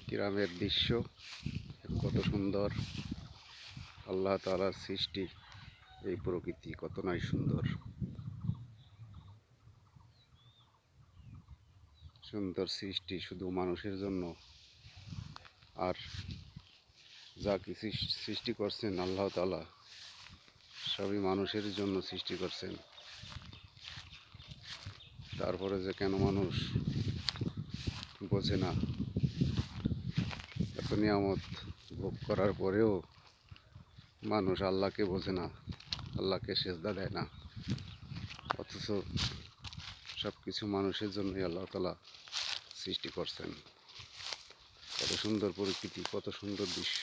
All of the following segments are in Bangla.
গ্রামের দৃশ্য কত সুন্দর। আল্লাহ তাআলার সৃষ্টি, এই প্রকৃতি কত নাই সুন্দর। সুন্দর সৃষ্টি শুধু মানুষের জন্য, আর যা কিছু সৃষ্টি করছেন আল্লাহ তাআলা সবই মানুষের জন্য সৃষ্টি করছেন। তারপরে যে কেন মানুষ বোঝে না, এত নিয়ামত ভোগ করার পরেও মানুষ আল্লাহকে বোঝে না, আল্লাহকে সেজদা দেয় না। অথচ সব কিছু মানুষের জন্যই আল্লাহ তাআলা সৃষ্টি করছেন। কত সুন্দর প্রকৃতি, কত সুন্দর দৃশ্য।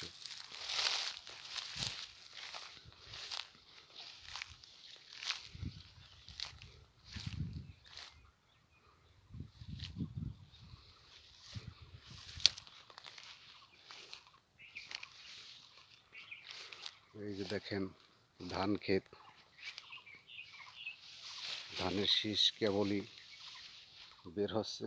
এই যে দেখেন ধান ক্ষেত, ধানের শীষ কেবলই বের হচ্ছে।